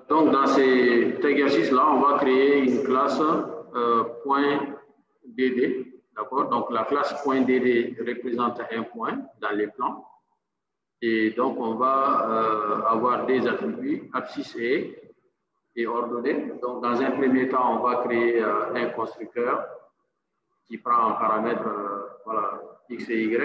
Donc, dans cet exercice-là, on va créer une classe .dd. D'accord? Donc, la classe .dd représente un point dans les plans. Et donc, on va avoir des attributs abscisse et ordonnée. Donc, dans un premier temps, on va créer un constructeur qui prend en paramètre voilà, x et y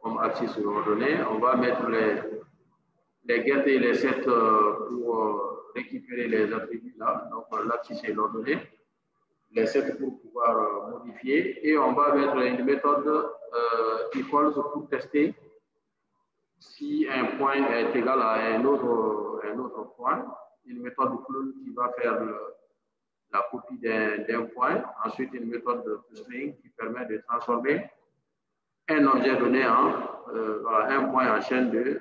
comme abscisse et ordonnée. On va mettre les get et les set pour récupérer les attributs là, donc l'abscisse et l'ordonnée. Les set pour pouvoir modifier. Et on va mettre une méthode equals pour tester si un point est égal à un autre point. Une méthode clone qui va faire la copie d'un point. Ensuite, une méthode de string qui permet de transformer un objet donné en voilà, un point en chaîne de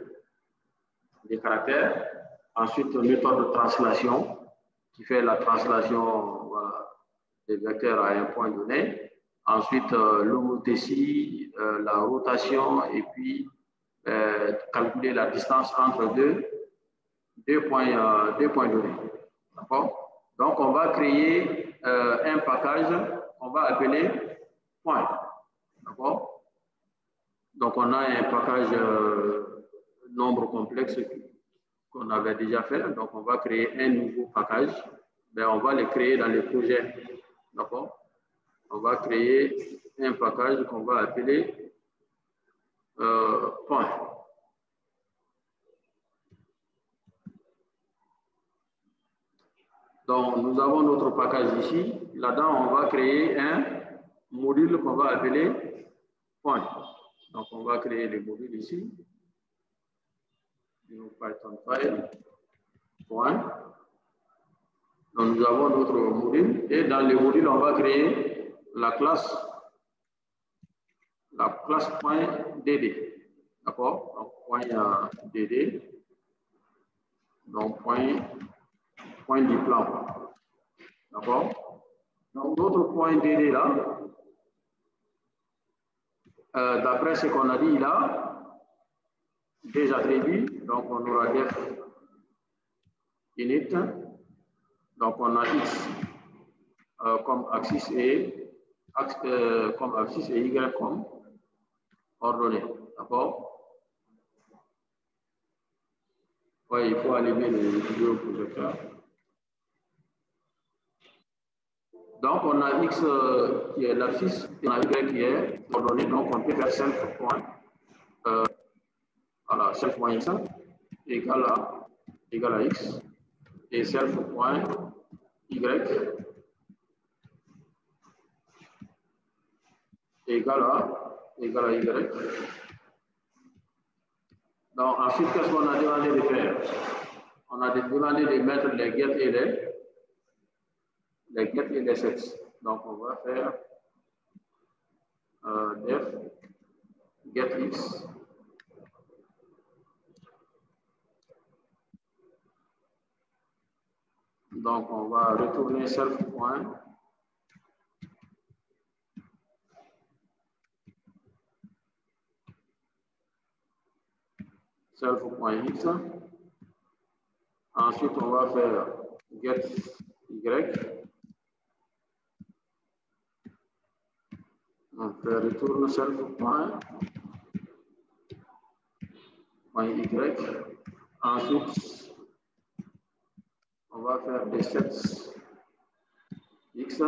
caractères. Ensuite, une méthode de translation qui fait la translation voilà, des vecteurs à un point donné. Ensuite, l'homothétie, la rotation et puis calculer la distance entre deux points donnés. D'accord? Donc, on va créer un package qu'on va appeler point. D'accord? Donc, on a un package nombre complexe qu'on avait déjà fait. Donc, on va créer un nouveau package. Ben, on va le créer dans les projets. D'accord? On va créer un package qu'on va appeler point. Donc, nous avons notre package ici. Là-dedans, on va créer un module qu'on va appeler point. Donc, on va créer les modules ici. Python file, point. Donc, nous avons notre module. Et dans le module, on va créer la classe point .dd. D'accord? Donc, point .dd. Donc, point du plan. D'accord? Donc, notre point DD là, d'après ce qu'on a dit là, des attributs. Donc, on aura def init. Donc, on a x comme axis et y comme ordonnée. D'accord? Oui, il faut allumer les vidéos projecteurs. Donc, on a x qui est l'abscisse, et on a y qui est ordonnée. Donc, on peut faire self point. Voilà, self point x égale à x et self point y égale à y. Donc, ensuite, qu'est-ce qu'on a demandé de faire? On a demandé de mettre les get et les sets. Donc, on va faire def get x. Donc, on va retourner self point. Self.x. Ensuite, on va faire get y. On fait retourne self.y. Ensuite, on va faire des sets x.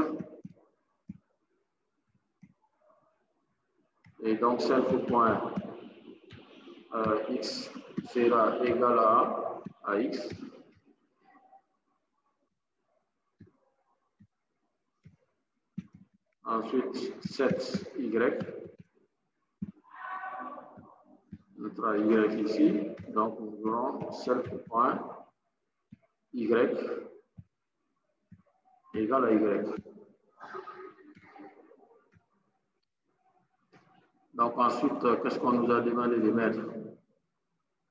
Et donc, self.x sera égal à x. Ensuite, set y. Notre y ici. Donc, nous aurons self.y égal à y. Donc, ensuite, qu'est-ce qu'on nous a demandé de mettre?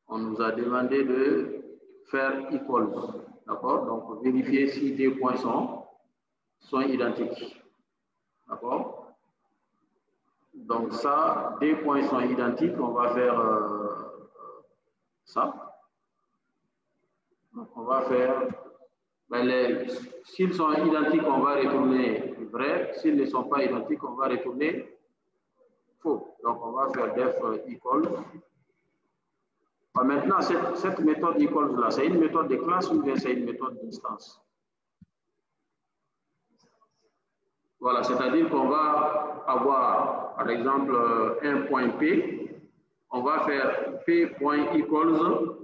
On nous a demandé de faire equals. D'accord? Donc, vérifier si deux points sont identiques. D'accord? Donc, ça, deux points sont identiques. On va faire ça. Donc, on va faire, s'ils sont identiques, on va retourner vrai. S'ils ne sont pas identiques, on va retourner faux. Donc, on va faire def equals. Maintenant, cette méthode equals là, c'est une méthode de classe ou bien c'est une méthode d'instance? Voilà, c'est-à-dire qu'on va avoir, par exemple, un point P. On va faire P.equals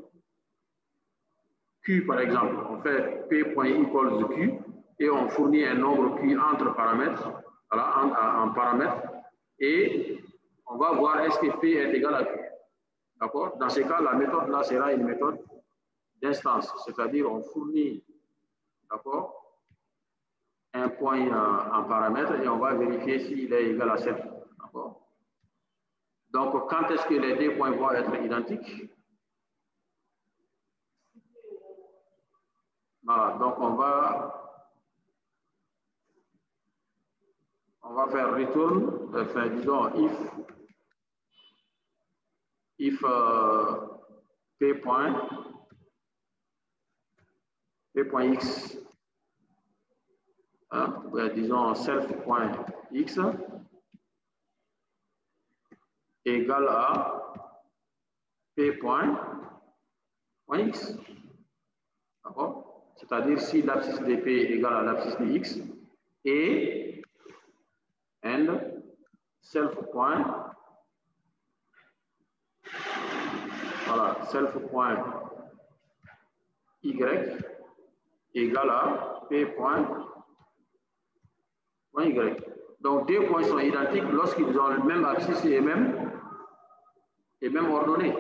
Q, par exemple. On fait P.equals Q et on fournit un nombre Q entre paramètres, voilà, en paramètres, et on va voir est-ce que P est égal à Q. D'accord? Dans ce cas, la méthode là sera une méthode d'instance, c'est-à-dire on fournit, d'accord, un point en paramètre et on va vérifier s'il est égal à 7. D'accord? Donc, quand est-ce que les deux points vont être identiques? Voilà, donc on va faire return, enfin, disons if p.x, hein, disons self.x égale à p.x. D'accord? C'est-à-dire si l'abscisse de p est égale à l'abscisse de x et and self.y égale à p.y. Donc, deux points sont identiques lorsqu'ils ont le même abscisse et même ordonnée.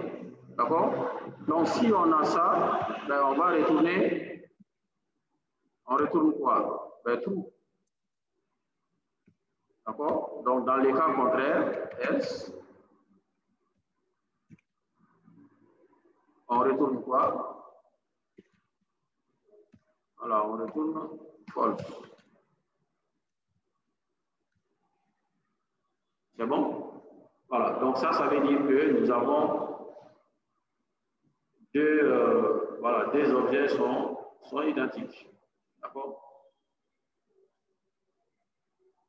D'accord? Donc, si on a ça, ben, on va retourner, on retourne quoi? Ben, true. D'accord? Donc, dans les cas contraires, else, on retourne quoi? Voilà, on retourne false. C'est bon? Voilà, donc ça veut dire que nous avons deux objets sont identiques. D'accord?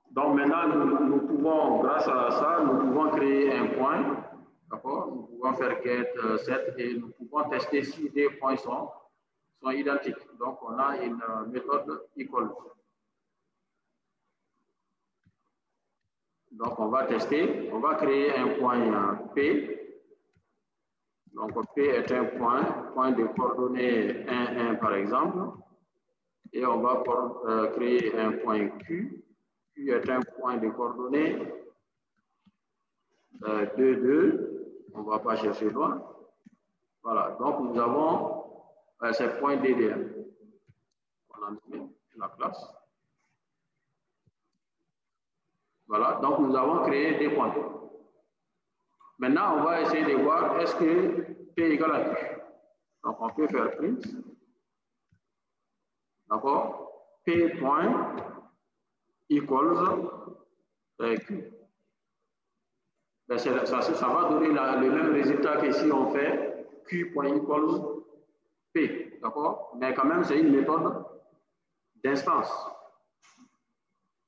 Donc maintenant, nous pouvons, grâce à ça, nous pouvons créer un point. D'accord? Nous pouvons faire get set et nous pouvons tester si des points sont identiques. Donc on a une méthode equal. Donc on va tester, on va créer un point P. Donc P est un point de coordonnées 1, 1 par exemple. Et on va créer un point Q. Q est un point de coordonnées 2, 2. On ne va pas chercher loin. Voilà, donc nous avons ce point DDM. On a mis la classe. Voilà, donc nous avons créé des points. Maintenant, on va essayer de voir est-ce que P égale à Q. Donc on peut faire print. D'accord? P point equals Q. Ben ça va donner le même résultat que si on fait Q.equals P. D'accord? Mais quand même, c'est une méthode d'instance.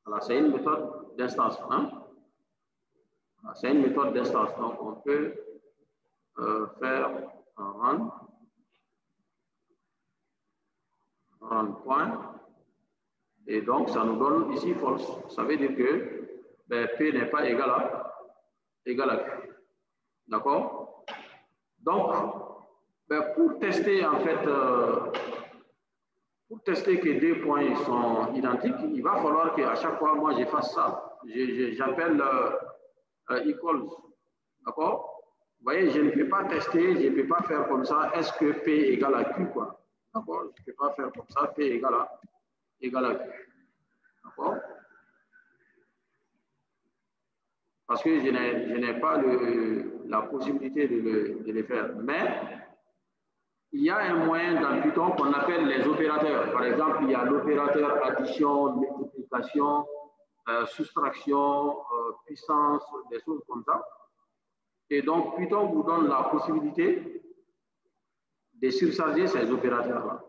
Voilà, c'est une méthode d'instance. Hein? Voilà, c'est une méthode d'instance. Donc, on peut faire un run point. Et donc, ça nous donne ici false. Ça veut dire que ben, P n'est pas égal à Q. D'accord? Donc, ben, pour tester en fait, pour tester que deux points sont identiques, il va falloir qu'à chaque fois, moi, je fasse ça. J'appelle equals. D'accord? Vous voyez, je ne peux pas tester, je ne peux pas faire comme ça, est-ce que P égale à Q, quoi. D'accord? Je ne peux pas faire comme ça, P égale à Q. D'accord? Parce que je n'ai pas la possibilité de le faire. Mais il y a un moyen dans Python qu'on appelle les opérateurs. Par exemple, il y a l'opérateur addition, multiplication, soustraction, puissance, des choses comme ça. Et donc, Python vous donne la possibilité de surcharger ces opérateurs-là.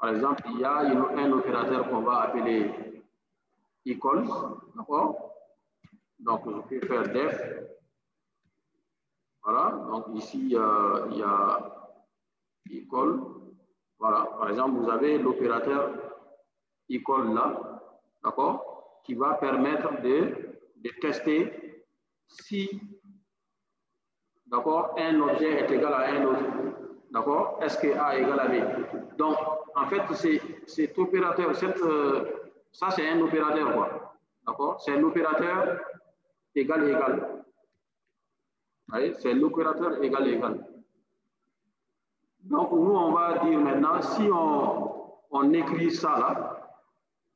Par exemple, il y a un opérateur qu'on va appeler equals, d'accord? Donc, je peux faire def. Voilà, donc ici, il y a equal. Voilà, par exemple, vous avez l'opérateur equal là, d'accord, qui va permettre de tester si, d'accord, un objet est égal à un autre. D'accord? Est-ce que A égale à B? Donc, en fait, cet opérateur, ça c'est un opérateur, quoi. D'accord? C'est un opérateur égal. C'est l'opérateur égal. Donc, nous, on va dire maintenant, si on écrit ça là,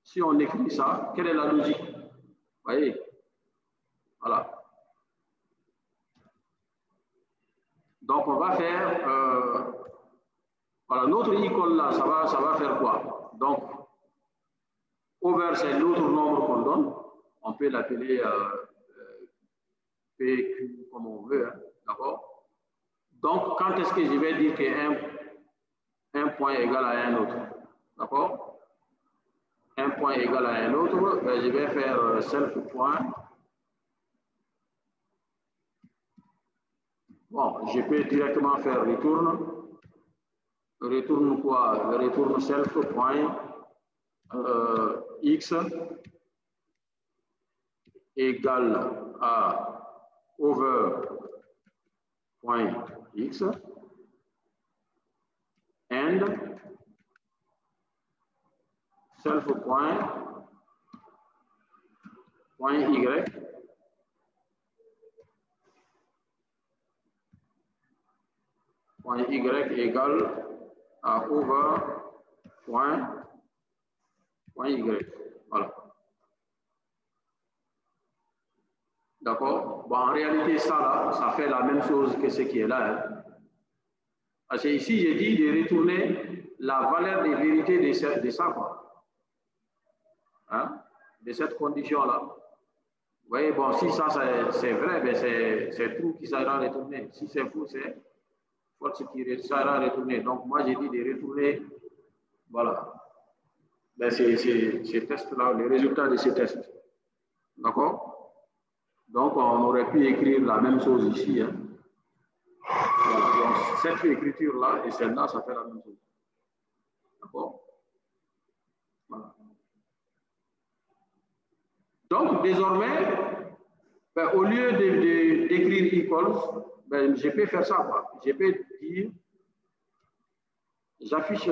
si on écrit ça, quelle est la logique? Vous voyez? Voilà. Donc, on va faire, voilà, notre icône là, ça va faire quoi? Donc, over, c'est l'autre nombre qu'on donne. On peut l'appeler PQ comme on veut, hein, d'accord? Donc, quand est-ce que je vais dire qu'un point égale à un autre? D'accord? Un point égale à un autre, ben, je vais faire self-point. Bon, je peux directement faire retourne. Retourne quoi? Retourne self-point x égale à over.x and self-point y point y égale à over.y. Voilà. D'accord? Bon, en réalité, ça, là, ça fait la même chose que ce qui est là. Hein. Parce que ici, j'ai dit de retourner la valeur de vérité de ça, quoi. Hein? De cette condition-là. Vous voyez, bon, si ça, c'est vrai, ben c'est true qui sera retourné. Si c'est faux, c'est false qui sera retourné. Donc, moi, j'ai dit de retourner, voilà, ben, ces tests-là, les résultats de ces tests. D'accord? Donc, on aurait pu écrire la même chose ici. Hein. Voilà. Donc, cette écriture-là et celle-là, ça fait la même chose. D'accord? Voilà. Donc, désormais, ben, au lieu d'écrire equals, ben, je peux faire ça. Quoi. Je peux dire, j'affiche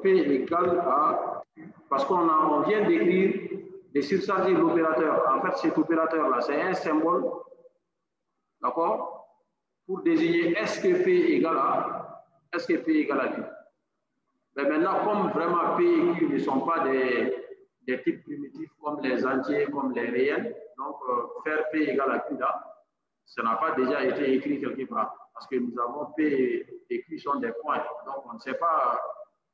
P égale à, parce qu'on vient d'écrire, de surcharger l'opérateur. En fait, cet opérateur-là, c'est un symbole, d'accord, pour désigner est-ce que P égale à Q. Mais maintenant, comme vraiment P et Q ne sont pas des types primitifs comme les entiers, comme les réels, donc faire P égale à Q là, ça n'a pas déjà été écrit quelque part. Parce que nous avons P et Q sont des points. Donc, on ne sait pas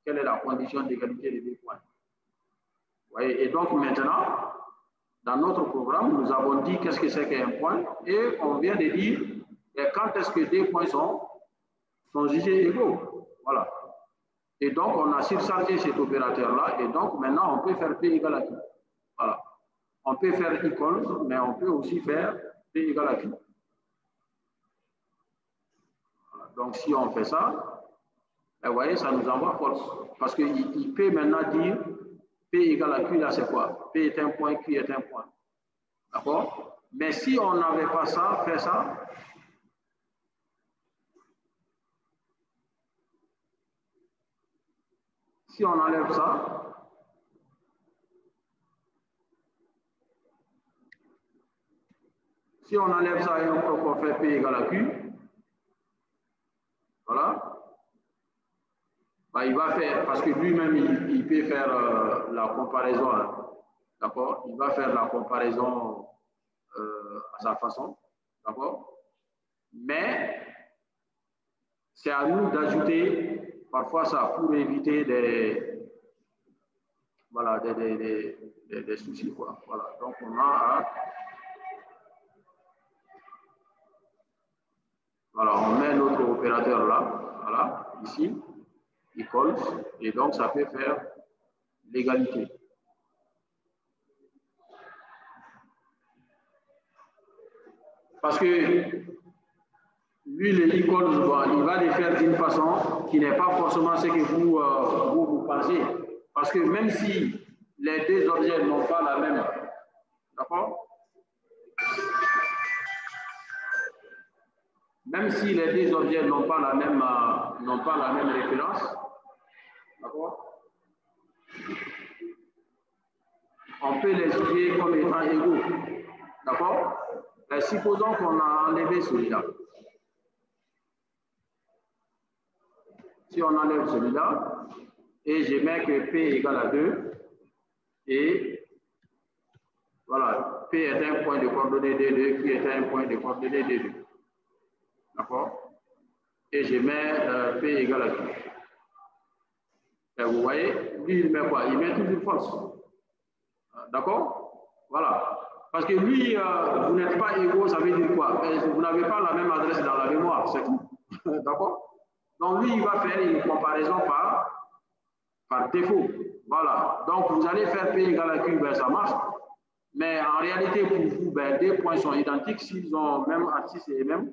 quelle est la condition d'égalité des deux points. Et donc, maintenant, dans notre programme, nous avons dit qu'est-ce que c'est qu'un point et on vient de dire quand est-ce que deux points sont jugés égaux. Voilà. Et donc, on a surchargé cet opérateur-là et donc, maintenant, on peut faire P égale à Q. Voilà. On peut faire equals, mais on peut aussi faire P égale à Q. Voilà. Donc, si on fait ça, vous voyez, ça nous envoie false. Parce qu'il peut maintenant dire P égale à Q, là, c'est quoi? P est un point, Q est un point. D'accord? Mais si on n'avait pas ça, fait ça, si on enlève ça, si on enlève ça et on fait P égale à Q, voilà, bah, il va faire, parce que lui-même, il peut faire la comparaison, hein, d'accord? Il va faire la comparaison à sa façon, d'accord? Mais c'est à nous d'ajouter parfois ça pour éviter voilà, des soucis, quoi. Voilà, donc on a voilà, on met notre opérateur là, voilà, ici. equals, et donc ça peut faire l'égalité. Parce que lui, les equals, il va les faire d'une façon qui n'est pas forcément ce que vous pensez. Parce que même si les deux objets n'ont pas la même, d'accord? Même si les deux objets n'ont pas la même référence, d'accord? On peut les étudier comme étant égaux, d'accord? Supposons qu'on a enlevé celui-là. Si on enlève celui-là, et je mets que P égale à 2, et voilà, P est un point de coordonnée D2, Q est un point de coordonnée D2. D'accord? Et je mets P égale à Q. Et vous voyez, lui, il met quoi? Il met toujours false. D'accord? Voilà. Parce que lui, vous n'êtes pas égaux, ça veut dire quoi? Vous n'avez pas la même adresse dans la mémoire, c'est tout. D'accord? Donc lui, il va faire une comparaison par défaut. Voilà. Donc vous allez faire P égale à Q, ben, ça marche. Mais en réalité, pour vous, ben, deux points sont identiques s'ils ont même axis et même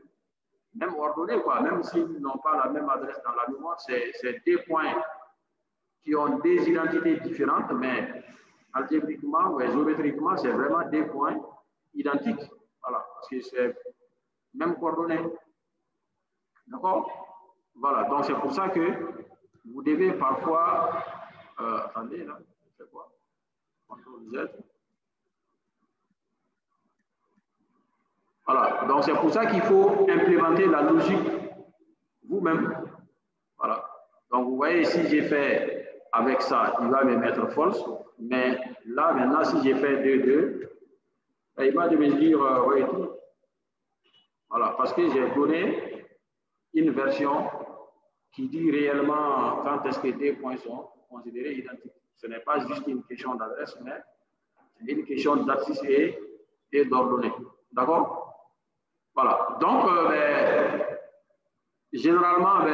ordonnées, quoi. Même s'ils n'ont pas la même adresse dans la mémoire, c'est deux points qui ont des identités différentes, mais algébriquement ou géométriquement, c'est vraiment des points identiques. Voilà, parce que c'est même coordonnées. D'accord? Voilà, donc c'est pour ça que vous devez parfois... attendez, là, c'est quoi? CTRL Z. Voilà, donc c'est pour ça qu'il faut implémenter la logique vous-même. Voilà. Donc vous voyez, si j'ai fait avec ça, il va me mettre false. Mais là, maintenant, si j'ai fait 2, il va me dire oui. Voilà, parce que j'ai donné une version qui dit réellement quand est-ce que deux points sont considérés identiques. Ce n'est pas juste une question d'adresse, mais c'est une question d'axis et d'ordonnée. D'accord? Voilà. Donc, généralement,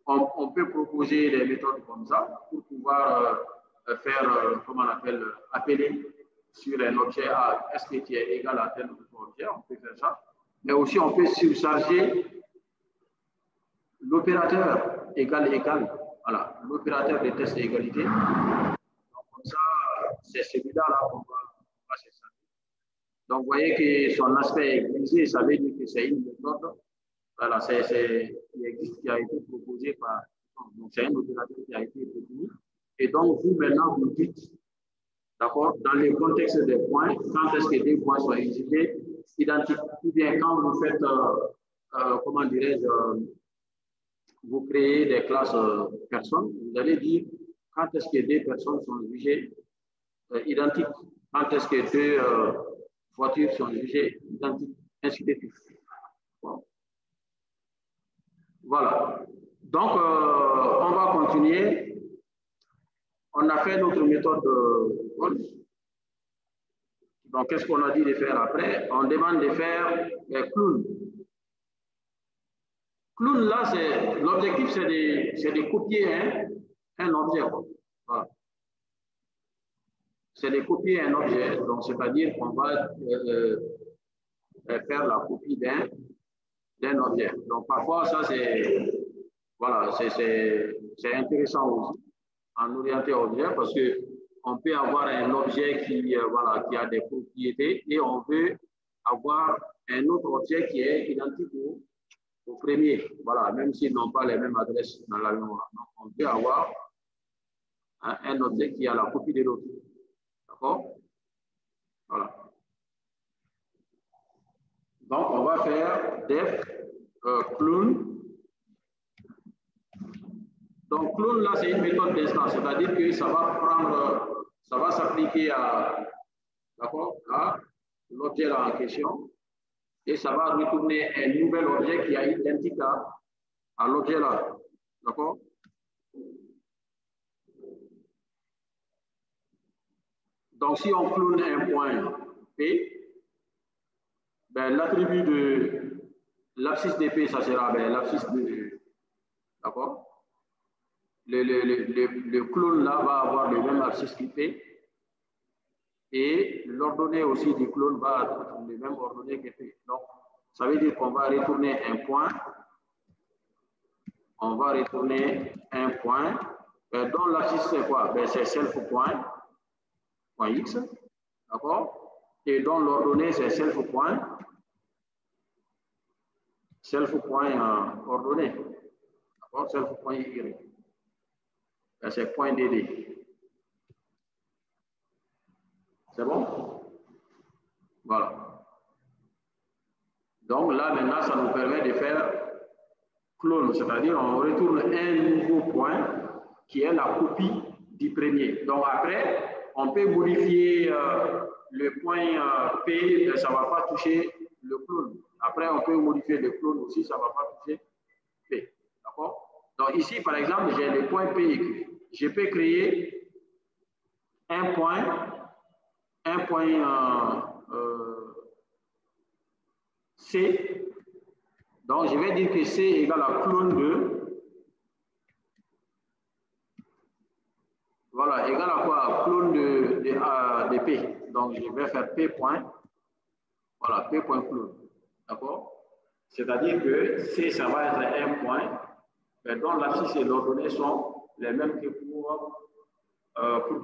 on peut proposer des méthodes comme ça pour pouvoir faire, comment on appelle, appeler sur un objet A, est-ce que tu es égal à tel ou tel objet, on peut faire ça. Mais aussi, on peut surcharger l'opérateur égal, voilà, l'opérateur de test d'égalité. Donc, comme ça, c'est celui-là qu'on va s'échanger. Donc, vous voyez que son aspect est grisé, ça veut dire que c'est une méthode. Voilà, qui existe, qui a été proposé par. Donc, c'est un opérateur qui a été défini. Et donc, vous, maintenant, vous dites, d'accord, dans le contexte des points, quand est-ce que des points sont identiques, ou bien quand vous faites, comment dirais-je, vous créez des classes personnes, vous allez dire quand est-ce que des personnes sont jugées identiques, quand est-ce que deux voitures sont jugées identiques, ainsi de suite. Voilà. Donc, on va continuer. On a fait notre méthode de Donc, qu'est-ce qu'on a dit de faire après? On demande de faire clown. Clown, là, l'objectif, c'est de copier un objet. Voilà. C'est de copier un objet. Donc, c'est-à-dire qu'on va faire la copie d'un objet. Donc, parfois, ça, voilà, c'est intéressant aussi en orienté objet parce qu'on peut avoir un objet voilà, qui a des propriétés et on veut avoir un autre objet qui est identique au premier. Voilà, même s'ils n'ont pas les mêmes adresses dans la mémoire. Donc, on peut avoir un objet qui a la copie de l'autre. D'accord? Voilà. Donc, on va faire def clone. Donc, clone, là, c'est une méthode d'instance, c'est-à-dire que ça va s'appliquer à l'objet là en question et ça va retourner un nouvel objet qui est identique à l'objet là. D'accord? Donc, si on clone un point P, ben, l'attribut de l'abscisse de P, ça sera l'abscisse de. D'accord? le clone là va avoir le même abscisse que P. Et l'ordonnée aussi du clone va être le même ordonnée que P. Donc, ça veut dire qu'on va retourner un point. On va retourner un point. Dont l'abscisse, c'est quoi? C'est self point X. D'accord? Et dont l'ordonnée, c'est self point ordonnée. D'accord? Self point Y. C'est point DD. C'est bon? Voilà. Donc là, maintenant, ça nous permet de faire clone, c'est-à-dire on retourne un nouveau point qui est la copie du premier. Donc après, on peut modifier le point P, ça ne va pas toucher le clone. Après, on peut modifier le clone aussi, ça ne va pas toucher P. D'accord? Donc ici, par exemple, j'ai le point P et Q. Je peux créer un point C. Donc, je vais dire que C égale à clone de. Voilà, égale à quoi? Clone de P. Donc, je vais faire P point. Voilà, P point clone. D'accord? C'est-à-dire que C, ça va être un point, mais dont l'abscisse et l'ordonnée sont les mêmes que pour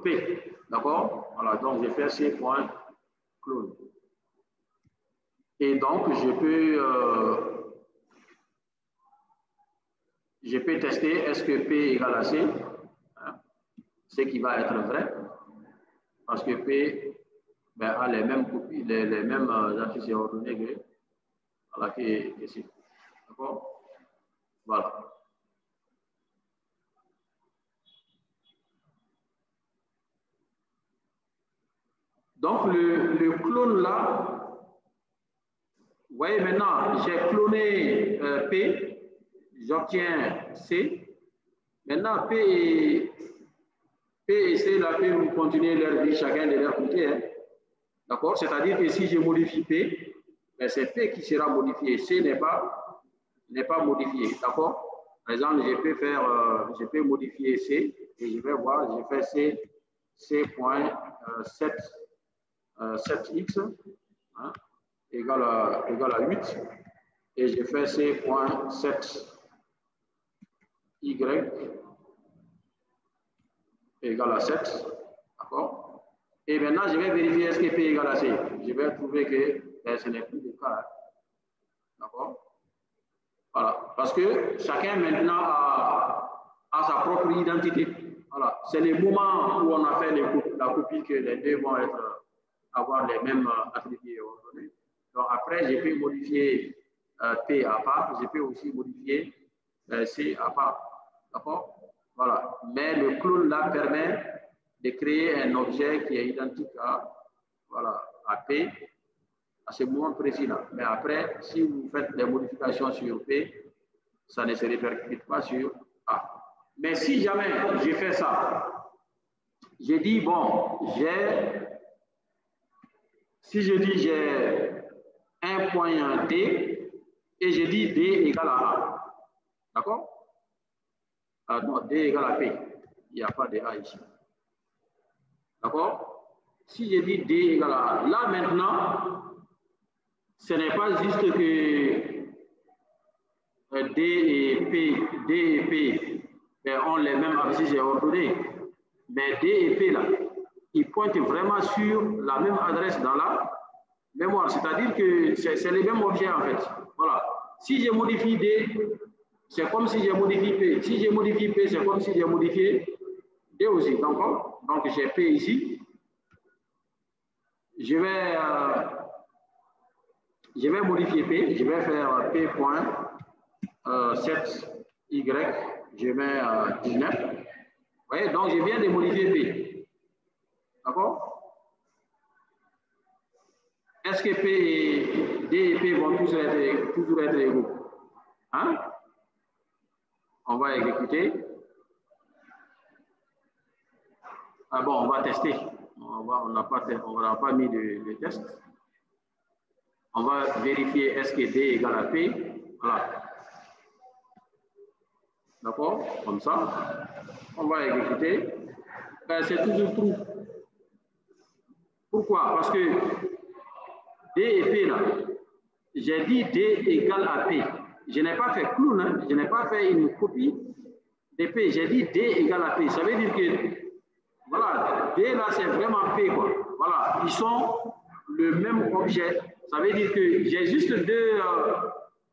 P. D'accord? Voilà, donc je fais C point clone. Et donc, je peux tester est-ce que P égale à C, hein, ce qui va être vrai, parce que P a les mêmes copies, les mêmes affiches ordonnées que C. D'accord? Voilà. Donc, le clone là, vous voyez maintenant, j'ai cloné P, j'obtiens C. Maintenant, P et C, là, peuvent continuer leur vie chacun de leur côté. Hein. D'accord? C'est-à-dire que si je modifie P, c'est P qui sera modifié. C n'est pas modifié. D'accord? Par exemple, je peux modifier C et je vais voir, je fais C.7x hein, égale à 8 et je fais C.7y égale à 7. D'accord? Et maintenant, je vais vérifier est-ce que P égale à C. Je vais trouver que ce n'est plus le cas. D'accord? Voilà. Parce que chacun maintenant a sa propre identité. Voilà. C'est le moment où on a fait la copie que les deux vont avoir les mêmes attributs ordonnés. Donc après, je peux modifier P à part. Je peux aussi modifier C à part. D'accord? Voilà. Mais le clone là permet de créer un objet qui est identique à P à ce moment précis-là. Mais après, si vous faites des modifications sur P, ça ne se répercute pas sur A. Mais si jamais j'ai fait ça, j'ai dit, bon, si je dis j'ai un point D et je dis D égale à A, d'accord? Ah non, D égale à P, il n'y a pas de A ici. D'accord? Si je dis D égale à A, là maintenant, ce n'est pas juste que D et P ont les mêmes abscisses ordonnées, mais D et P là, ils pointent vraiment sur la même adresse dans la mémoire, c'est-à-dire que c'est les mêmes objets en fait. Voilà. Si je modifie D, c'est comme si j'ai modifié P. Si j'ai modifié P, c'est comme si j'ai modifié D aussi. D'accord? Donc j'ai P ici. Je vais modifier P. Je vais faire P point 7Y. Je mets 19. Vous voyez? Donc je viens de modifier P. D'accord? Est-ce que P et D et P vont toujours être égaux? Hein? On va exécuter. Ah bon, on va tester. On n'a pas mis de test. On va vérifier est-ce que D égale à P. Voilà. D'accord? Comme ça. On va exécuter. Ben, c'est toujours true. Pourquoi? Parce que D et P là, j'ai dit D égale à P. Je n'ai pas fait clown, hein? Je n'ai pas fait une copie de P. J'ai dit D égale à P. Ça veut dire que, voilà, D là c'est vraiment P quoi. Voilà, ils sont le même objet. Ça veut dire que j'ai juste deux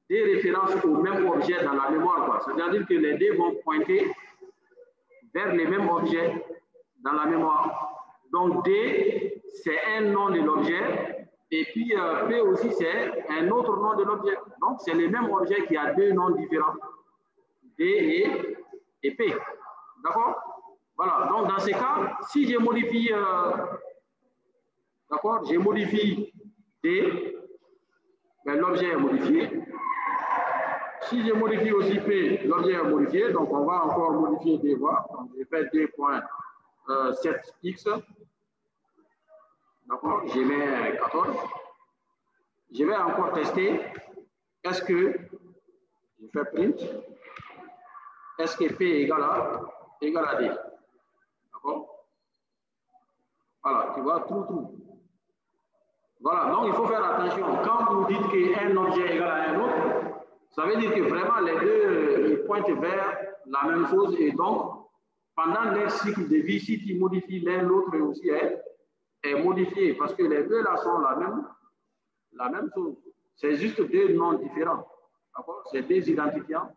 références au même objet dans la mémoire quoi. C'est-à-dire que les deux vont pointer vers les mêmes objets dans la mémoire. Donc D, c'est un nom de l'objet, et puis P aussi, c'est un autre nom de l'objet. Donc c'est le même objet qui a deux noms différents, D et P. D'accord? Voilà, donc dans ces cas, si je modifie, d'accord, je modifie D, ben, l'objet est modifié. Si je modifie aussi P, l'objet est modifié, donc on va encore modifier D. Voilà. Donc je fais D.7x. D'accord, je mets 14. Je vais encore tester. Est-ce que je fais print? Est-ce que P égale à D? D'accord? Voilà, tu vois, tout. Voilà, donc il faut faire attention. Quand vous dites qu'un objet égale à un autre, ça veut dire que vraiment les deux ils pointent vers la même chose et donc pendant leur cycle de vie, si tu modifies l'un, l'autre aussi est modifié parce que les deux là sont la même chose. C'est juste deux noms différents. D'accord? C'est deux identifiants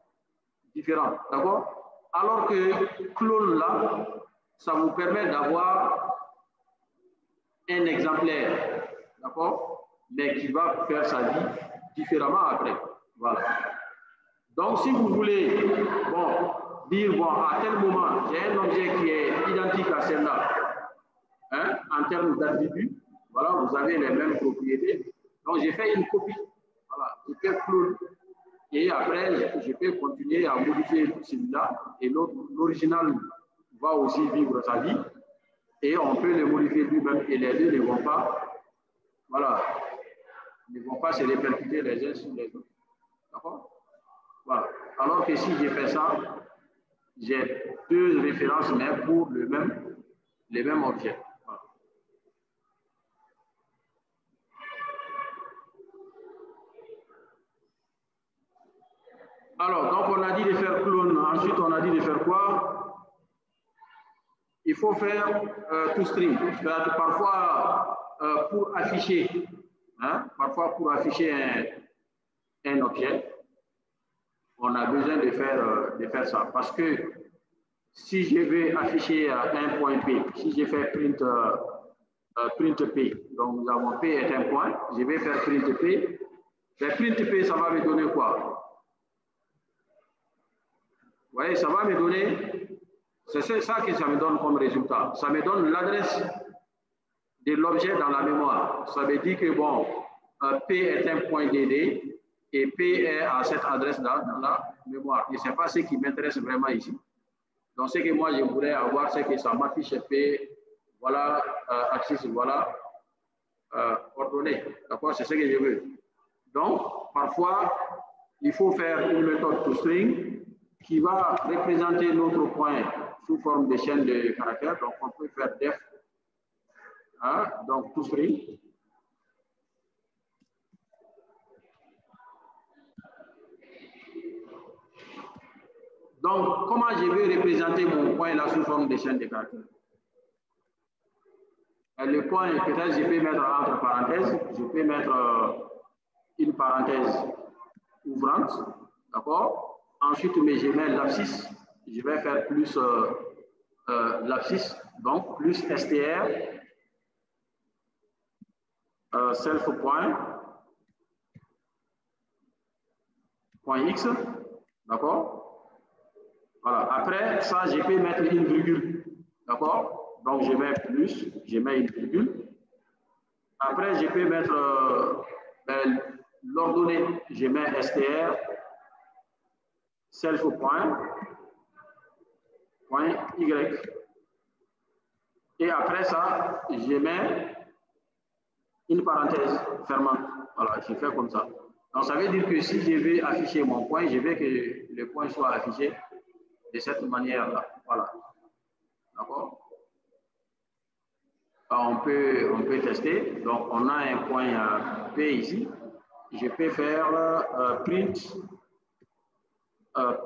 différents. D'accord? Alors que clone là, ça vous permet d'avoir un exemplaire. D'accord? Mais qui va faire sa vie différemment après. Voilà. Donc, si vous voulez, bon, dire, bon, à tel moment, j'ai un objet qui est identique à celle-là, hein, en termes d'attributs, voilà, vous avez les mêmes propriétés. Donc, j'ai fait une copie. Voilà, je fais clone. Et après, je peux continuer à modifier celui-là. Et l'original va aussi vivre sa vie. Et on peut le modifier lui-même. Et les deux ne vont pas, voilà, ne vont pas se répercuter les uns sur les autres. D'accord? Voilà. Alors que si j'ai fait ça, j'ai deux références, mais pour les mêmes objets. Voilà. Alors, donc on a dit de faire clone. Ensuite, on a dit de faire quoi? Il faut faire toString. Parfois, pour afficher, hein, un objet, on a besoin de faire ça. Parce que si je veux afficher un point P, si je fais print P, donc nous avons P est un point, je vais faire print P. Mais print P, ça va me donner quoi? Vous voyez, ça va me donner, c'est ça que ça me donne comme résultat. Ça me donne l'adresse de l'objet dans la mémoire. Ça veut dire que, bon, P est un point DD et P est à cette adresse dans la mémoire. Et ce n'est pas ce qui m'intéresse vraiment ici. Donc, ce que moi, je voudrais avoir, c'est que ça m'affiche P, voilà, axis, voilà, ordonnée. D'accord? C'est ce que je veux. Donc, parfois, il faut faire une méthode toString qui va représenter notre point sous forme de chaîne de caractères. Donc, on peut faire def, hein, donc toString. Donc, comment je vais représenter mon point là sous forme de chaîne de caractères? Le point, peut-être, je peux mettre entre parenthèses, je peux mettre une parenthèse ouvrante, d'accord? Ensuite, je mets l'abscisse, je vais faire plus l'abscisse, donc plus str, self point x, d'accord? Voilà, après ça, je peux mettre une virgule, d'accord? Donc, je mets plus, je mets une virgule. Après, je peux mettre l'ordonnée, je mets str, self point y. Et après ça, je mets une parenthèse fermante. Voilà, je fais comme ça. Donc, ça veut dire que si je veux afficher mon point, je veux que le point soit affiché de cette manière-là. Voilà. D'accord? On peut tester. Donc, on a un point P ici. Je peux faire print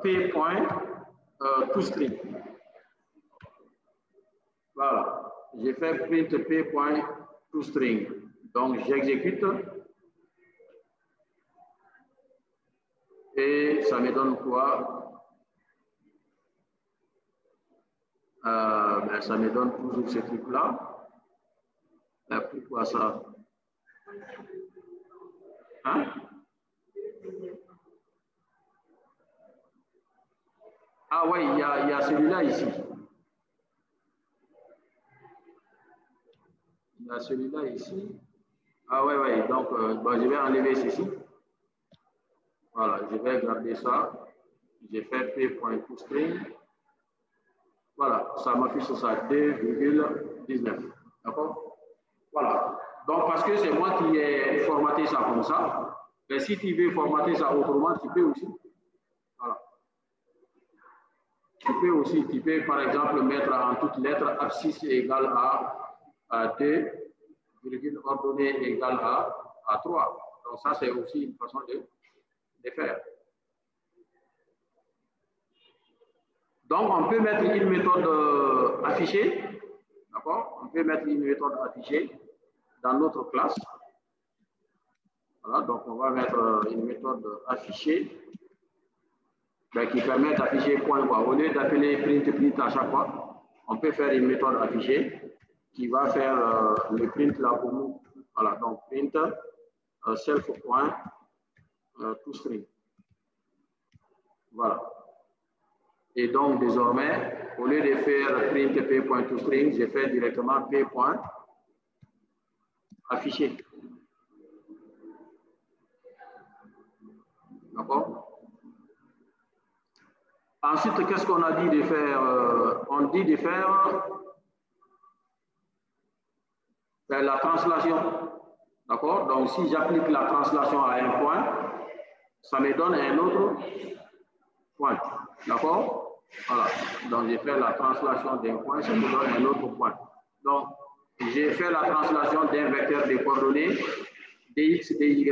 P point toString. Voilà. J'ai fait print P point toString. Donc, j'exécute. Et ça me donne quoi? Ben, ça me donne toujours ce truc-là. Pourquoi ça? Hein? Ah oui, il y a celui-là ici. Il y a celui-là ici. Ah oui, oui. Donc, bon, je vais enlever ceci. Voilà, je vais garder ça. J'ai fait p.toString. Voilà, ça m'affiche ça 2,19. D'accord? Voilà. Donc, parce que c'est moi qui ai formaté ça comme ça. Mais si tu veux formater ça autrement, tu peux aussi. Voilà. Tu peux par exemple mettre en toutes lettres abscisse égale à 2, virgule ordonnée égale à 3. Donc, ça, c'est aussi une façon de faire. Donc, on peut mettre une méthode affichée. D'accord? On peut mettre une méthode affichée dans notre classe. Voilà, donc on va mettre une méthode affichée qui permet d'afficher point quoi. Au lieu d'appeler print à chaque fois, on peut faire une méthode affichée qui va faire le print là pour nous. Voilà, donc print self point toString. Voilà. Et donc désormais, au lieu de faire print p.toString, j'ai fait directement p.affiché. D'accord? Ensuite, qu'est-ce qu'on a dit de faire? On dit de faire la translation. D'accord? Donc, si j'applique la translation à un point, ça me donne un autre point. D'accord? Voilà. Donc, j'ai fait la translation d'un point, ça me donne un autre point. Donc, j'ai fait la translation d'un vecteur de coordonnées dx, dy.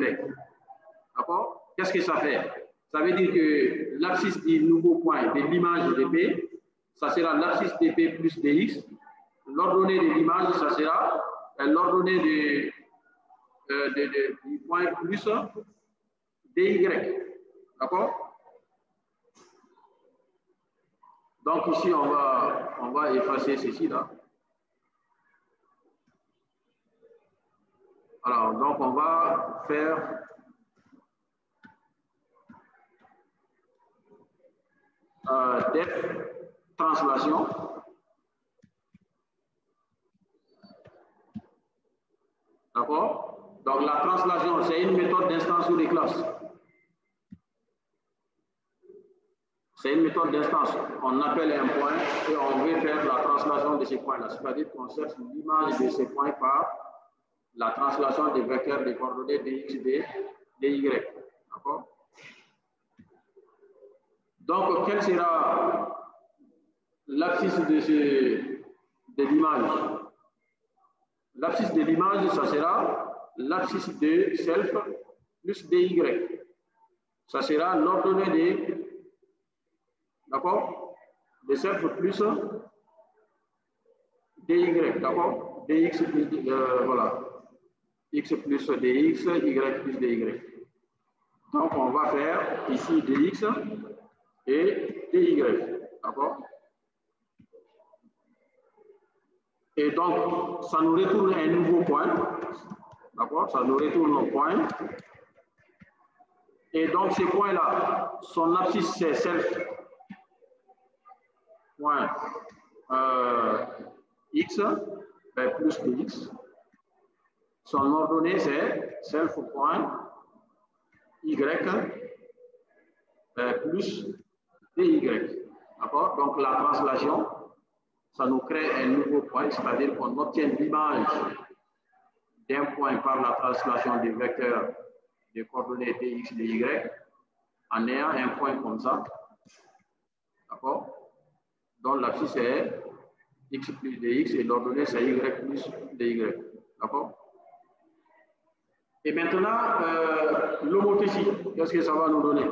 D'accord? Qu'est-ce que ça fait? Ça veut dire que l'abscisse du nouveau point de l'image de P, ça sera l'abscisse de P plus dx. L'ordonnée de l'image, ça sera l'ordonnée du point plus dy. D'accord? Donc ici, on va effacer ceci là. Alors, donc on va faire def translation. D'accord? Donc la translation, c'est une méthode d'instance sur les classes. C'est une méthode d'instance. On appelle un point et on veut faire la translation de ces points-là. C'est-à-dire qu'on cherche l'image de ces points par la translation des vecteurs des coordonnées dx, dy. D'accord? Donc, quel sera l'abscisse de l'image? L'abscisse de l'image, ça sera l'abscisse de self plus dy. Ça sera l'ordonnée de, d'accord, de self plus dy, d'accord, dx plus, voilà, x plus dx, y plus dy. Donc, on va faire ici dx et dy, d'accord? Et donc, ça nous retourne un nouveau point, d'accord? Ça nous retourne un point. Et donc, ce point-là, son abscisse, c'est self point x, ben, plus dx. Son ordonnée, c'est self point y plus dy. D'accord? Donc, la translation, ça nous crée un nouveau point, c'est-à-dire qu'on obtient l'image d'un point par la translation du vecteur des coordonnées dx, dy, en ayant un point comme ça. D'accord? dont l'abscisse est x plus dx et l'ordonnée c'est y plus dy. D'accord? Et maintenant, l'homothétie, qu'est-ce que ça va nous donner?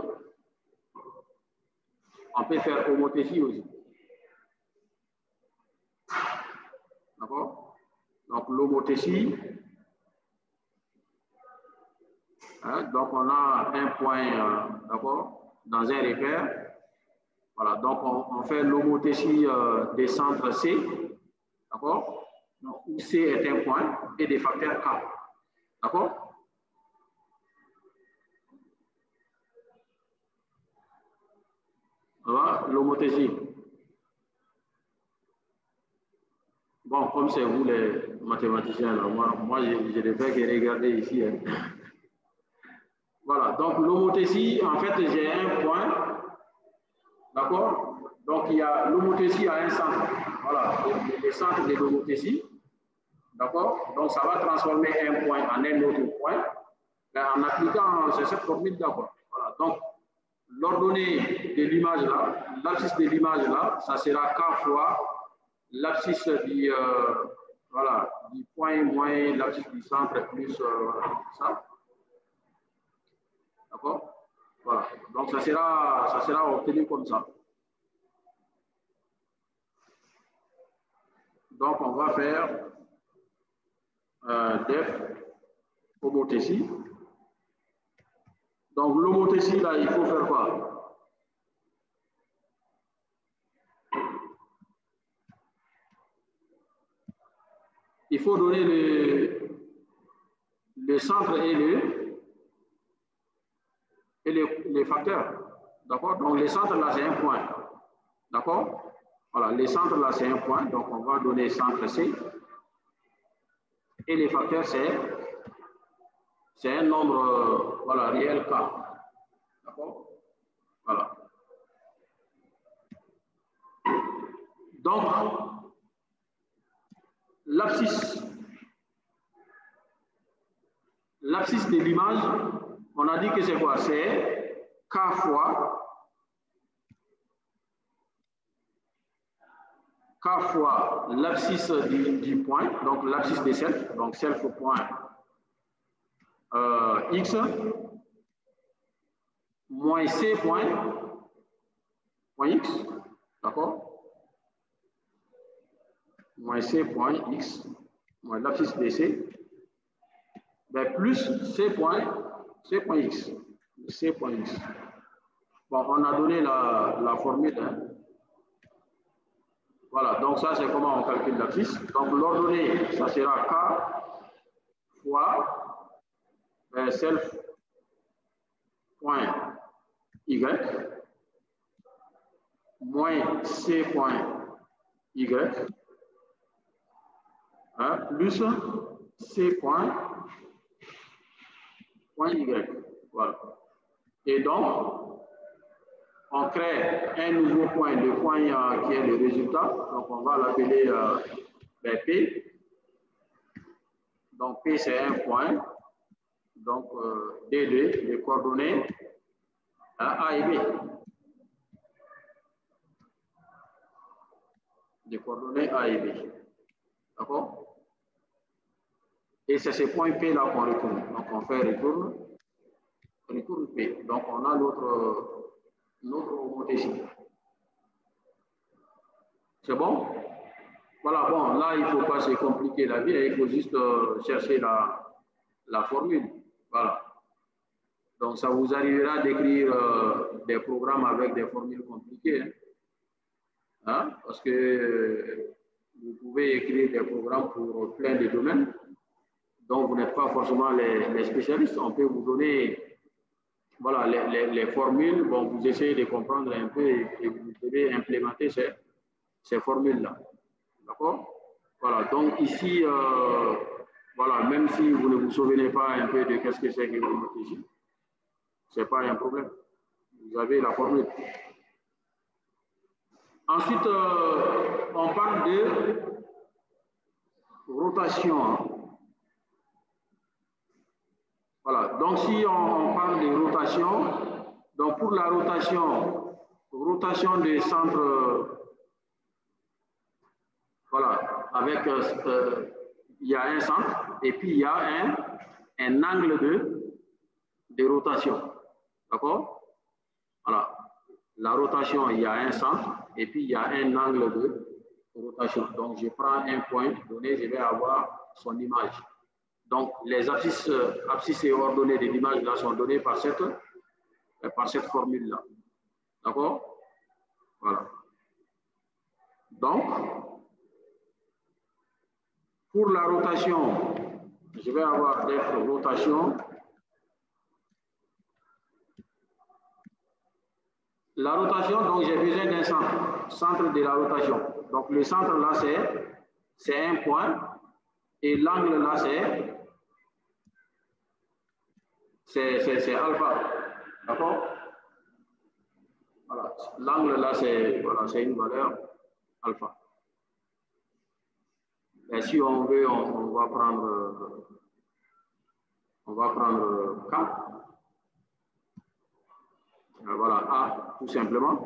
On peut faire homothétie aussi. D'accord? Donc l'homothétie, hein, donc on a un point, d'accord, dans un repère. Voilà, donc on fait l'homothétie des centres C, d'accord, où C est un point et des facteurs K. D'accord? Voilà, l'homothétie. Bon, comme c'est vous les mathématiciens, là, moi je ne fais que regarder ici. Hein. Voilà, donc l'homothétie, en fait, j'ai un point, d'accord? Donc il y a l'homothétie à un centre. Voilà, les centres de l'homothétie, d'accord? Donc ça va transformer un point en un autre point, mais en appliquant cette formule d'accord. Voilà, donc l'ordonnée de l'image là, l'abscisse de l'image là, ça sera K fois l'abscisse du, voilà, du point moins l'abscisse du centre plus ça. D'accord? Voilà. Donc ça sera obtenu comme ça. Donc on va faire def homothétie. Donc l'homothétie là, il faut faire quoi? Il faut donner le centre et les facteurs. D'accord? Donc, les centres là, c'est un point. D'accord? Voilà, les centres là, c'est un point. Donc, on va donner centre C. Et les facteurs, c'est un nombre voilà, réel K. D'accord? Voilà. Donc, l'abscisse de l'image, on a dit que c'est quoi? C'est K fois l'abscisse du point, donc l'abscisse de self, donc self au point x, moins c point x, d'accord? Moins c point x, moins l'abscisse de c, ben plus c point x. C point x. Bon, on a donné la formule. Hein. Voilà, donc ça c'est comment on calcule l'abscisse. Donc l'ordonnée, ça sera K fois self point y moins c point y hein, plus c point y. Voilà. Et donc, on crée un nouveau point, le point qui est le résultat. Donc, on va l'appeler P. Donc, P, c'est un point. Donc, D2, les coordonnées A et B. Les coordonnées A et B. D'accord? Et c'est ce point P là qu'on retourne. Donc, on fait retourne P. Donc, on a notre homothétie. C'est bon? Voilà, bon, là, il ne faut pas se compliquer la vie, il faut juste chercher la formule. Voilà. Donc, ça vous arrivera d'écrire des programmes avec des formules compliquées. Hein? Parce que vous pouvez écrire des programmes pour plein de domaines. Donc, vous n'êtes pas forcément les spécialistes. On peut vous donner voilà, les formules. Bon, vous essayez de comprendre un peu et vous devez implémenter ces formules-là. D'accord? Voilà, donc ici, voilà, même si vous ne vous souvenez pas un peu de qu'est-ce que c'est que l'homothétie, ce n'est pas un problème. Vous avez la formule. Ensuite, on parle de rotation. Hein. Voilà, donc si on parle de rotation, donc pour la rotation des centres voilà, avec, il y a un centre et puis il y a un angle de rotation. D'accord? Voilà. La rotation, il y a un centre et puis il y a un angle de rotation. Donc, je prends un point donné, je vais avoir son image. Donc, les abscisses et ordonnées de l'image là sont données par cette formule-là. D'accord? Voilà. Donc, pour la rotation, je vais avoir F rotation. La rotation, donc j'ai besoin d'un centre de la rotation. Donc le centre là, c'est un point et l'angle là, c'est alpha. D'accord? Voilà. L'angle là, c'est une valeur alpha. Et si on veut, on va prendre K. Voilà, A, tout simplement,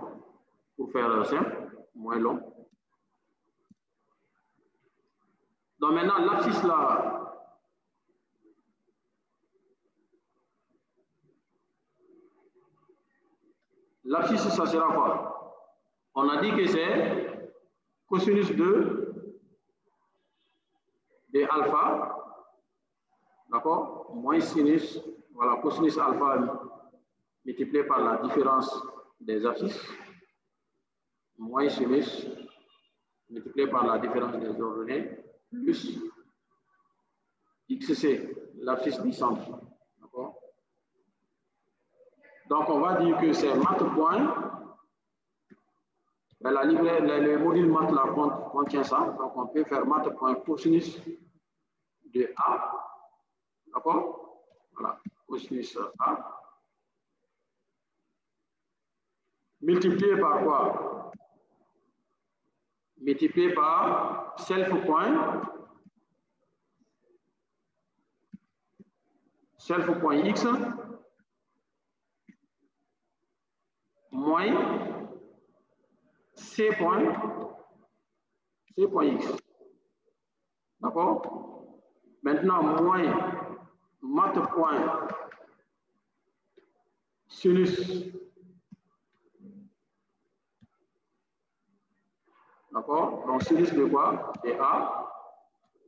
pour faire simple, moins long. Donc maintenant, l'abscisse là, l'abscisse, ça sera quoi? On a dit que c'est cosinus de alpha, d'accord? Moins sinus, voilà, cosinus alpha multiplié par la différence des abscisses, moins sinus multiplié par la différence des ordonnées, plus XC, l'abscisse du centre. D'accord? Donc, on va dire que c'est math point. Le module math là contient ça. Donc, on peut faire math point cosinus de A. D'accord? Voilà, cosinus A. Multiplié par quoi? Multiplié par self point x moins c point x. D'accord? Maintenant, moins math point sinus. D'accord? Donc, sinus de quoi? De A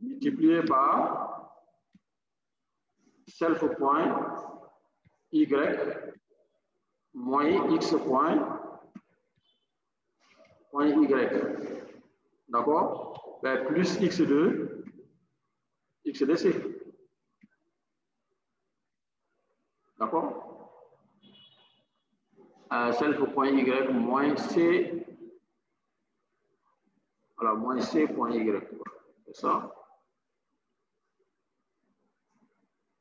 multiplié par self point y moins x point y. D'accord? Ben, plus x de c. D'accord? Self point y moins c. Voilà, moins c point y. C'est ça?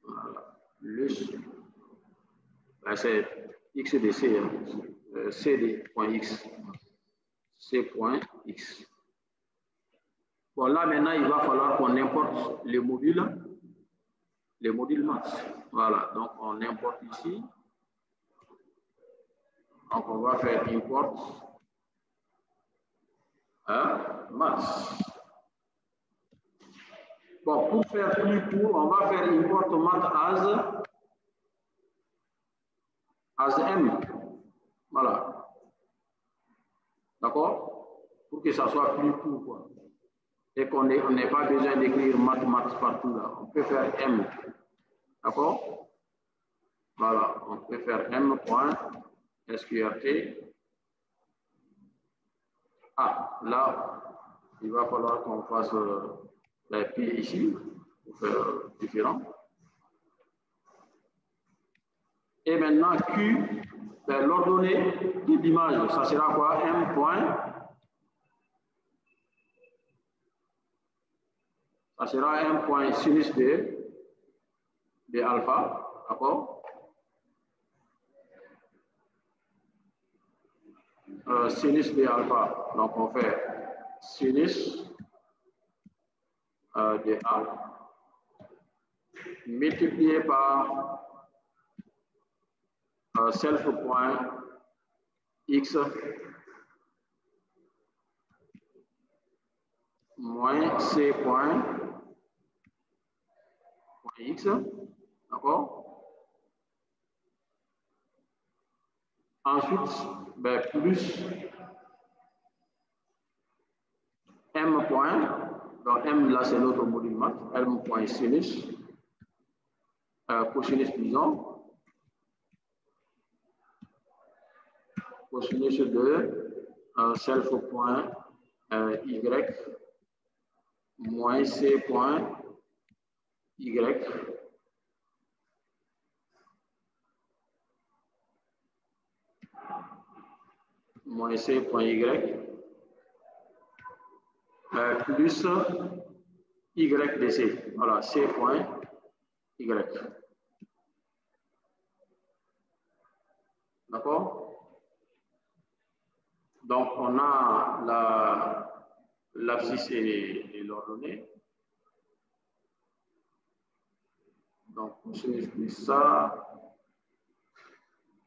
Voilà. Plus. Ben, c'est x de c. Hein. C de point x. C point x. Bon, là, maintenant, il va falloir qu'on importe le module maths. Voilà, donc on importe ici. Donc, on va faire import maths. Bon, pour faire plus court, on va faire import maths as m. Voilà. D'accord? Pour que ça soit plus court, quoi. Et qu'on n'ait pas besoin d'écrire maths partout là. On peut faire m. D'accord? Voilà, on peut faire m.sqrt. Ah, là, il va falloir qu'on fasse la P ici pour faire différent. Et maintenant, Q, ben, l'ordonnée de l'image, ça sera quoi? M point. Ça sera un point sinus de alpha, d'accord? Sinus de alpha, donc on fait sinus de A multiplié par self point x moins C point X, d'accord? Ensuite, ben, plus M point, donc M là c'est notre module math, M point sinus, cosinus disons, cosinus de self point Y moins C point Y moins C point Y plus Y de C. Voilà, C point Y. D'accord? Donc, on a l'abscisse et l'ordonnée. Donc, cosinus de ça.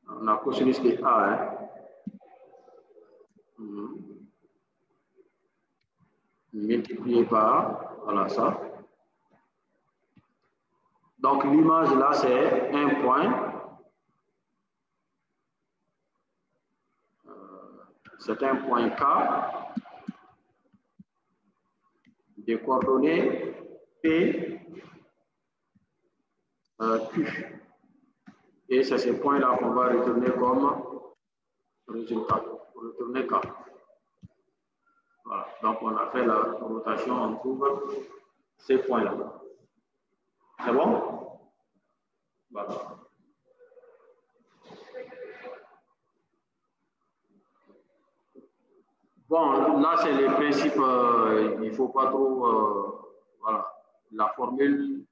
On a cosinus de A. Hein? Multiplié par, voilà ça. Donc, l'image là, c'est un point. C'est un point K des coordonnées P, Q. Et c'est ces points-là qu'on va retourner comme résultat. Retourner K. Voilà. Donc, on a fait la rotation, on trouve ces points-là. C'est bon? Voilà. Bon, là, c'est les principes. Il ne faut pas trop. Voilà. La formule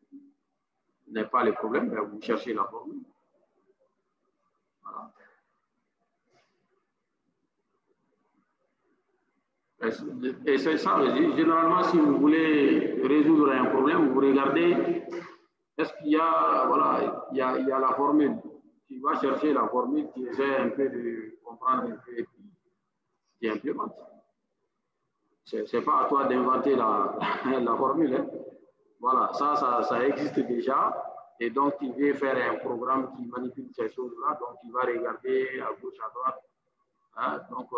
n'est pas le problème, mais vous cherchez la formule. Voilà. Et c'est ça, généralement, si vous voulez résoudre un problème, vous regardez, est-ce qu'il y a, voilà, il y a la formule. Tu vas chercher la formule, tu essaies un peu de comprendre un peu, tu implémentes. Ce n'est pas à toi d'inventer la formule. Hein. Voilà, ça existe déjà. Et donc, tu veux faire un programme qui manipule ces choses-là. Donc, tu vas regarder à gauche, à droite. Hein? Donc,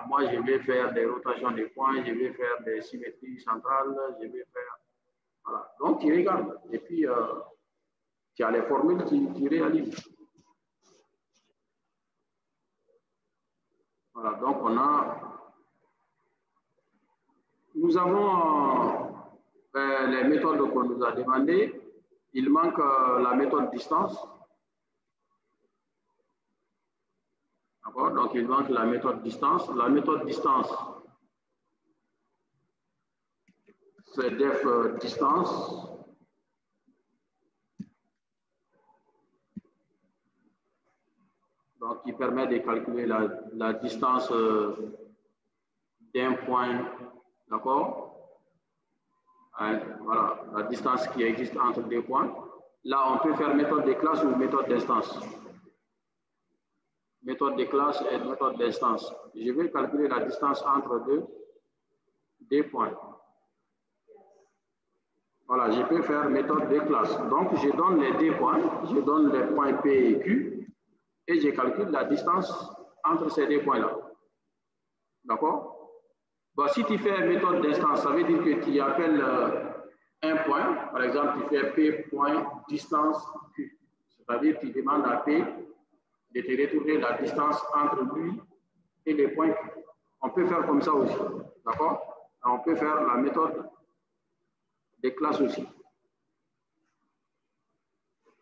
moi, je vais faire des rotations de points, je vais faire des symétries centrales, je vais faire... Voilà. Donc, tu regardes. Et puis, tu as les formules qui réalisent. Voilà. Donc, nous avons les méthodes qu'on nous a demandées. Il manque la méthode distance. D'accord? Donc, il manque la méthode distance. La méthode distance, c'est def distance. Donc, qui permet de calculer la distance d'un point, d'accord? Voilà, la distance qui existe entre deux points. Là, on peut faire méthode de classe ou méthode d'instance. Méthode de classe et méthode d'instance. Je vais calculer la distance entre deux points. Voilà, je peux faire méthode de classe. Donc, je donne les deux points, je donne les points P et Q, et je calcule la distance entre ces deux points-là. D'accord? Bon, si tu fais une méthode d'instance, ça veut dire que tu appelles un point, par exemple, tu fais P point distance Q. C'est-à-dire que tu demandes à P de te retourner la distance entre lui et les points Q. On peut faire comme ça aussi. D'accord? On peut faire la méthode des classes aussi.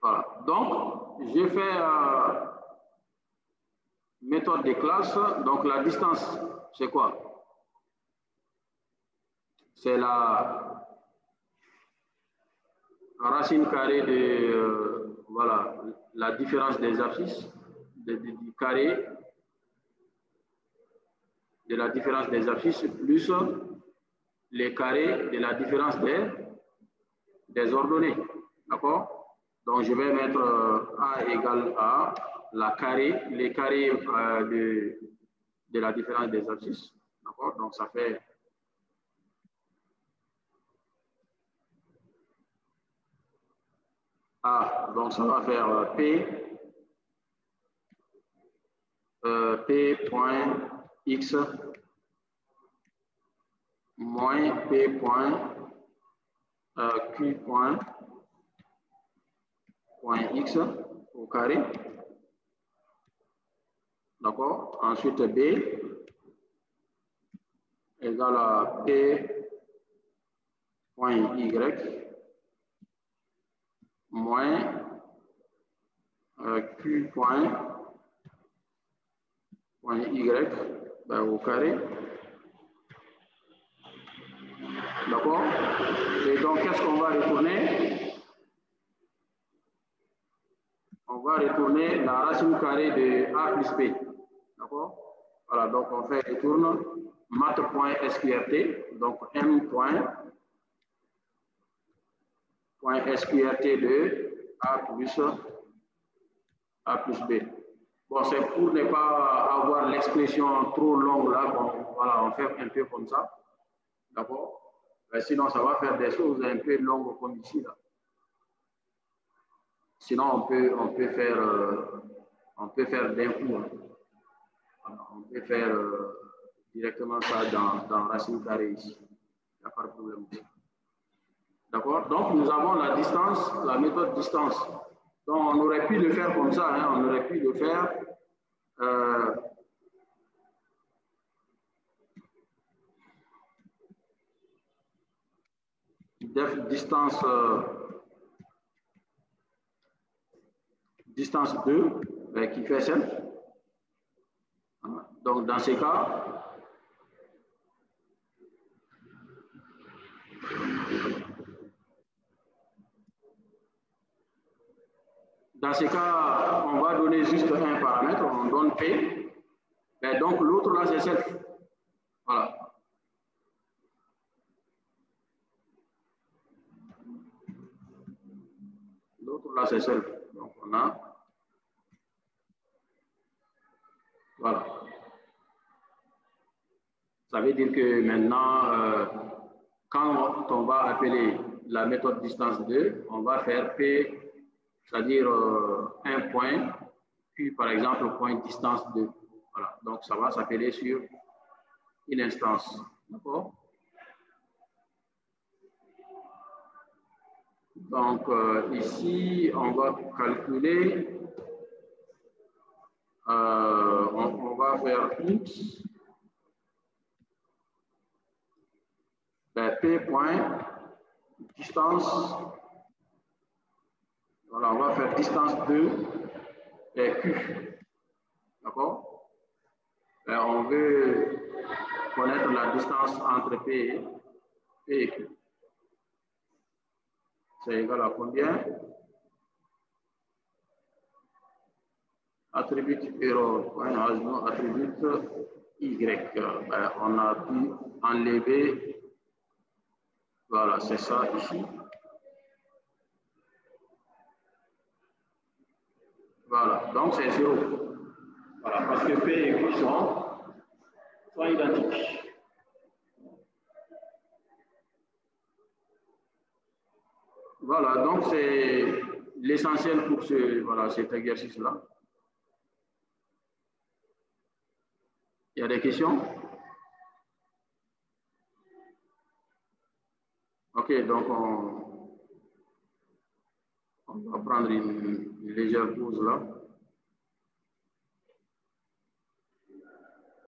Voilà. Donc, j'ai fait méthode des classes. Donc, la distance, c'est quoi? C'est la racine carrée de voilà, la différence des abscisses du carré de la différence des abscisses plus les carrés de la différence des ordonnées. D'accord? Donc, je vais mettre A égale à les carrés de la différence des abscisses. D'accord? Donc, ça fait A. Donc, ça va faire P. P point X moins P point Q point X au carré. D'accord? Ensuite, B égale à P point Y moins Q point Y au carré. D'accord? Et donc, qu'est-ce qu'on va retourner? On va retourner la racine carrée de A plus B. D'accord? Voilà, donc on fait retourne math.sqrt, donc M point sqrt de A plus B. Bon, c'est pour ne pas avoir l'expression trop longue là, bon, voilà, on fait un peu comme ça. D'accord? Sinon, ça va faire des choses un peu longues comme ici. Là. Sinon, on peut faire d'un coup. Hein. Voilà, on peut faire directement ça dans racine carrée ici. Il n'y a pas de problème. D'accord? Donc, nous avons la distance, la méthode distance. Donc, on aurait pu le faire comme ça. Hein, on aurait pu le faire. Distance, distance 2 qui fait 7. Donc, dans ces cas, on va donner juste un paramètre, on donne P. Et donc, l'autre là, c'est 7. Voilà. L'autre là, c'est 7. Donc, on a. Voilà. Ça veut dire que maintenant, quand on va appeler la méthode distance 2, on va faire P, c'est-à-dire un point, puis par exemple, point distance 2. Voilà. Donc, ça va s'appeler sur une instance. D'accord? Donc, ici, on va calculer, on va faire X, P point distance, voilà, on va faire distance 2 et Q. D'accord? On veut connaître la distance entre P et Q. C'est égal à combien? Attribute error, attribute Y. On a pu enlever, voilà, c'est ça ici. Voilà, donc c'est 0. Voilà, parce que P et Q sont identiques. Voilà, donc c'est l'essentiel pour cet exercice-là. Il y a des questions? Ok, donc on va prendre une légère pause là.